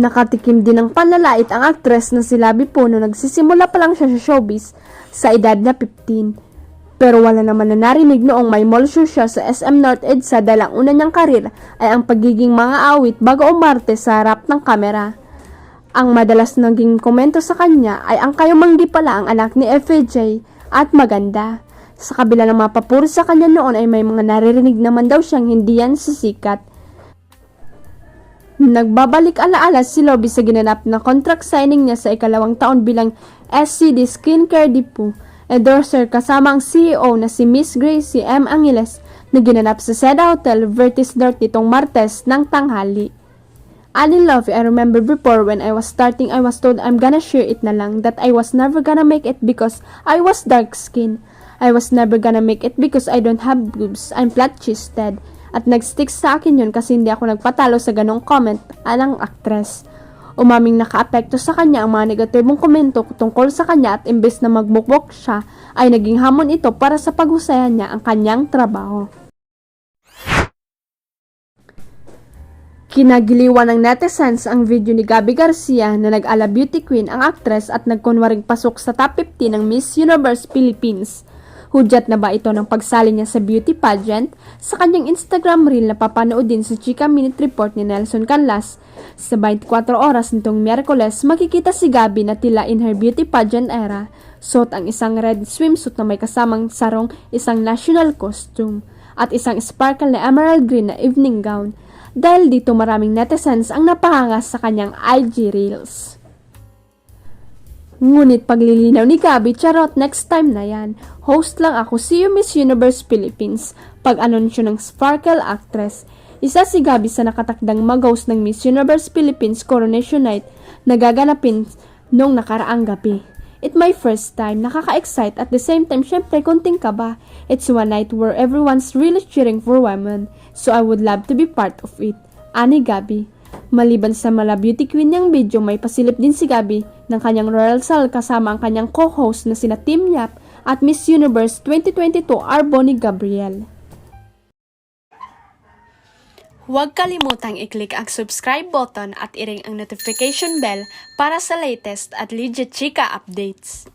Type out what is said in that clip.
Nakatikim din ng panlalait ang aktres na si Labi po nung nagsisimula pa lang siya sa showbiz sa edad na 15. Pero wala naman na narinig noong may mall show siya sa SM North EDSA dahil ang una niyang karir ay ang pagiging mga awit bago umarte sa harap ng kamera. Ang madalas naging komento sa kanya ay ang kayumanggi pala ang anak ni FJ at maganda. Sa kabila ng mga papuri sa kanya noon ay may mga naririnig naman daw siyang hindi yan sisikat. Nagbabalik alaala si Lobby sa ginanap na contract signing niya sa ikalawang taon bilang SCD Skincare Depot endorser kasama ang CEO na si Miss Gracie M. Angeles na ginanap sa Seda Hotel, Vertis North nitong Martes ng tanghali. Ali Lovey, I remember before when I was starting I was told I'm gonna share it na lang that I was never gonna make it because I was dark skin. I was never gonna make it because I don't have boobs. I'm flat-chested. At nag-stick sa akin yun kasi hindi ako nagpatalo sa ganong comment alang aktres. Umaming nakaapekto sa kanya ang mga negatibong komento tungkol sa kanya at imbes na magbukwok siya ay naging hamon ito para sa paghusayan niya ang kanyang trabaho. Kinagiliwan ng netizens ang video ni Gabby Garcia na nag-ala beauty queen ang aktres at nagkunwaring pasok sa top 50 ng Miss Universe Philippines. Hudyat na ba ito ng pagsali niya sa beauty pageant? Sa kanyang Instagram reel na papanood din sa Chika Minute Report ni Nelson Canlas. Sa 24 oras nitong Miyerkules, makikita si Gabby na tila in her beauty pageant era. Suot ang isang red swimsuit na may kasamang sarong, isang national costume, at isang sparkle na emerald green na evening gown. Dahil dito maraming netizens ang napahangas sa kanyang IG reels. Ngunit paglilinaw ni Gabby, charot, next time na yan. Host lang ako, see you Miss Universe Philippines. Pag-anunsyo ng Sparkle actress. Isa si Gabby sa nakatakdang mag-host ng Miss Universe Philippines Coronation Night na gaganapin nung nakaraang gabi. It's my first time, nakaka-excite at the same time syempre konting kaba. It's one night where everyone's really cheering for women, so I would love to be part of it. Ani Gabby. Maliban sa mala beauty queen niyang video, may pasilip din si Gabby ng kanyang royal sal kasama ang kanyang co-host na sina Tim Yap at Miss Universe 2022 Arboni Gabriel. Huwag kalimutang i-click ang subscribe button at i-ring ang notification bell para sa latest at legit chika updates.